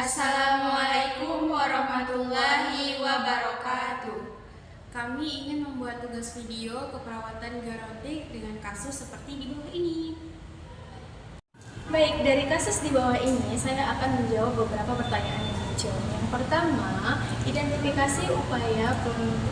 Assalamualaikum warahmatullahi wabarakatuh. Kami ingin membuat tugas video keperawatan gerontik dengan kasus seperti di bawah ini. Baik, dari kasus di bawah ini saya akan menjawab beberapa pertanyaan yang muncul. Yang pertama, identifikasi upaya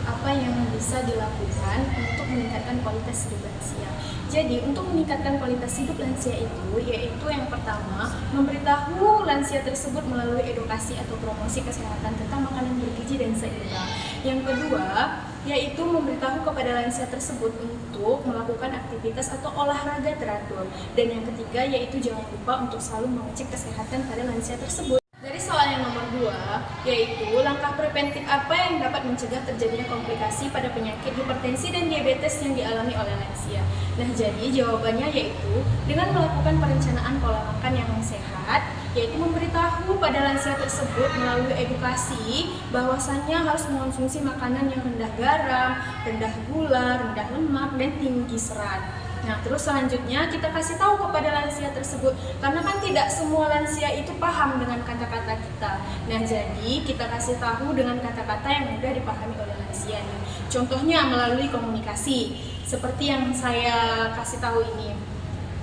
apa yang bisa dilakukan untuk meningkatkan kualitas hidup lansia. Jadi, untuk meningkatkan kualitas hidup lansia itu, yaitu yang pertama, memberitahu lansia tersebut melalui edukasi atau promosi kesehatan tentang makanan bergizi dan seimbang. Yang kedua, yaitu memberitahu kepada lansia tersebut untuk melakukan aktivitas atau olahraga teratur. Dan yang ketiga, yaitu jangan lupa untuk selalu mengecek kesehatan pada lansia tersebut. Dari soal yang nomor 2, yaitu langkah preventif apa yang dapat mencegah terjadinya komplikasi pada penyakit hipertensi dan diabetes yang dialami oleh lansia. Nah, jadi jawabannya yaitu dengan melakukan perencanaan pola makan yang sehat, yaitu memberitahu pada lansia tersebut melalui edukasi bahwasannya harus mengonsumsi makanan yang rendah garam, rendah gula, rendah lemak, dan tinggi serat. Nah, terus selanjutnya kita kasih tahu kepada lansia tersebut, karena kan tidak semua lansia itu paham dengan kata-kata kita. Nah, jadi kita kasih tahu dengan kata-kata yang mudah dipahami oleh lansia nih. Contohnya melalui komunikasi, seperti yang saya kasih tahu ini.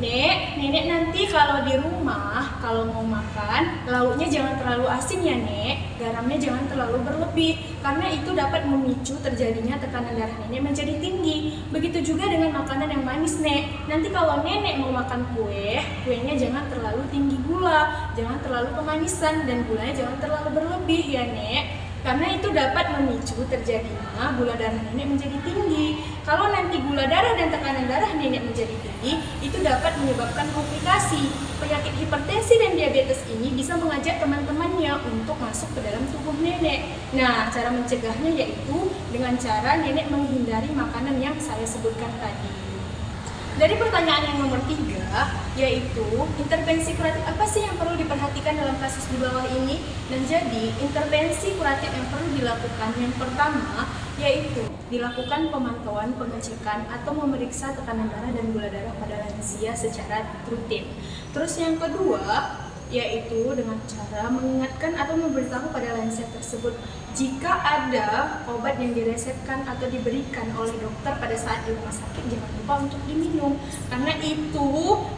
Nenek nanti kalau di rumah, kalau mau makan, lauknya jangan terlalu asin ya Nek, garamnya jangan terlalu berlebih, karena itu dapat memicu terjadinya tekanan darah nenek menjadi tinggi. Begitu juga dengan makanan yang manis Nek, nanti kalau nenek mau makan kue, kuenya jangan terlalu tinggi gula, jangan terlalu kemanisan, dan gulanya jangan terlalu berlebih ya Nek, karena itu dapat memicu terjadinya gula darah nenek menjadi tinggi. Kalau nanti gula darah dan tekanan darah nenek menjadi tinggi, itu dapat menyebabkan komplikasi. Penyakit hipertensi dan diabetes ini bisa mengajak teman-temannya untuk masuk ke dalam tubuh nenek. Nah, cara mencegahnya yaitu dengan cara nenek menghindari makanan yang saya sebutkan tadi. Dari pertanyaan yang nomor 3, yaitu intervensi kuratif apa sih yang perlu diperhatikan dalam kasus di bawah ini? Dan jadi intervensi kuratif yang perlu dilakukan yang pertama yaitu dilakukan pemantauan pengecekan atau memeriksa tekanan darah dan gula darah pada lansia secara rutin. Terus yang kedua yaitu dengan cara mengingatkan atau memberitahu pada lansia tersebut jika ada obat yang diresepkan atau diberikan oleh dokter pada saat di rumah sakit, jangan lupa untuk diminum, karena itu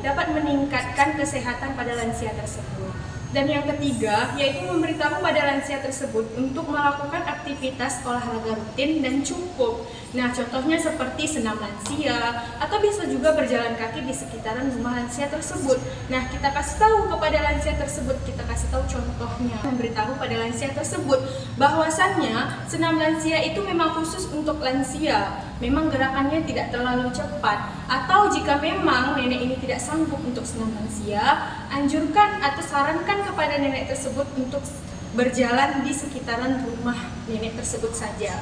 dapat meningkatkan kesehatan pada lansia tersebut. Dan yang ketiga, yaitu memberitahu pada lansia tersebut untuk melakukan aktivitas olahraga rutin dan cukup. Nah, contohnya seperti senam lansia, atau bisa juga berjalan kaki di sekitaran rumah lansia tersebut. Nah, kita kasih tahu kepada lansia tersebut, kita kasih tahu contohnya. Memberitahu pada lansia tersebut bahwasannya senam lansia itu memang khusus untuk lansia. Memang gerakannya tidak terlalu cepat. Atau jika memang nenek ini tidak sanggup untuk senam lansia, anjurkan atau sarankan kepada nenek tersebut untuk berjalan di sekitaran rumah nenek tersebut saja.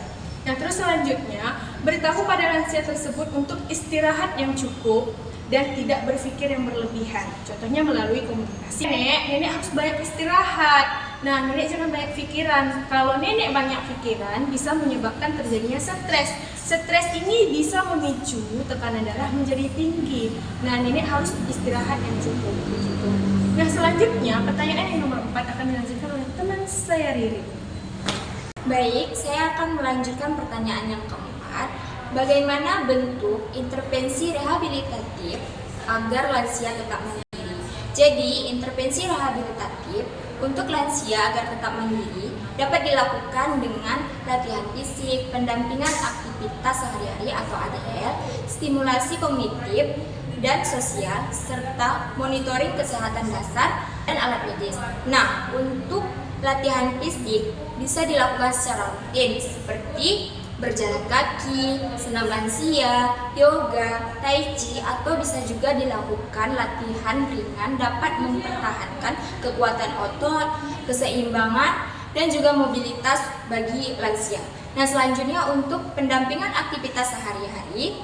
Nah, terus selanjutnya, beritahu pada lansia tersebut untuk istirahat yang cukup dan tidak berpikir yang berlebihan. Contohnya melalui komunikasi. Nenek harus banyak istirahat. Nah, nenek jangan banyak pikiran. Kalau nenek banyak pikiran, bisa menyebabkan terjadinya stres. Stres ini bisa memicu tekanan darah menjadi tinggi. Nah, nenek harus istirahat yang cukup. Begitu. Nah, selanjutnya, pertanyaan yang nomor 4 akan dilanjutkan oleh teman saya Riri. Baik, saya akan melanjutkan pertanyaan yang keempat. Bagaimana bentuk intervensi rehabilitatif agar lansia tetap mandiri? Jadi, intervensi rehabilitatif untuk lansia agar tetap mandiri dapat dilakukan dengan latihan fisik, pendampingan aktivitas sehari-hari atau ADL, stimulasi kognitif dan sosial, serta monitoring kesehatan dasar dan alat medis. Nah, untuk latihan fisik bisa dilakukan secara rutin seperti berjalan kaki, senam lansia, yoga, tai chi, atau bisa juga dilakukan latihan ringan dapat mempertahankan kekuatan otot, keseimbangan, dan juga mobilitas bagi lansia. Nah, selanjutnya untuk pendampingan aktivitas sehari-hari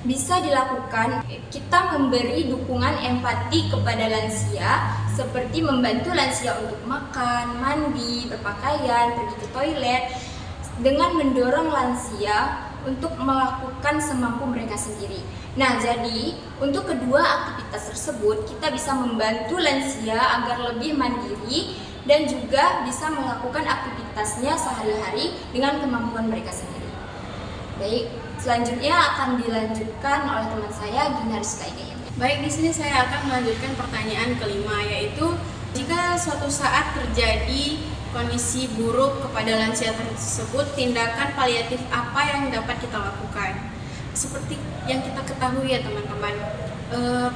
bisa dilakukan, kita memberi dukungan empati kepada lansia seperti membantu lansia untuk makan, mandi, berpakaian, pergi ke toilet, dengan mendorong lansia untuk melakukan semampu mereka sendiri. Nah, jadi untuk kedua aktivitas tersebut kita bisa membantu lansia agar lebih mandiri dan juga bisa melakukan aktivitasnya sehari-hari dengan kemampuan mereka sendiri. Baik, selanjutnya akan dilanjutkan oleh teman saya Gina Rizka Igayam. Baik, di sini saya akan melanjutkan pertanyaan kelima, yaitu jika suatu saat terjadi kondisi buruk kepada lansia tersebut, tindakan paliatif apa yang dapat kita lakukan? Seperti yang kita ketahui ya teman-teman,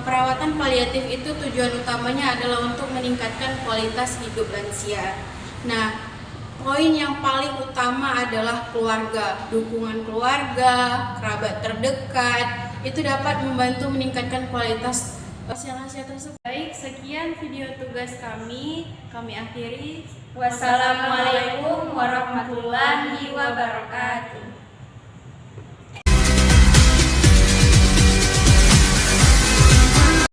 perawatan paliatif itu tujuan utamanya adalah untuk meningkatkan kualitas hidup lansia. Nah, poin yang paling utama adalah keluarga, dukungan keluarga, kerabat terdekat, itu dapat membantu meningkatkan kualitas lansia tersebut. Baik, sekian video tugas kami akhiri. Wassalamualaikum warahmatullahi wabarakatuh.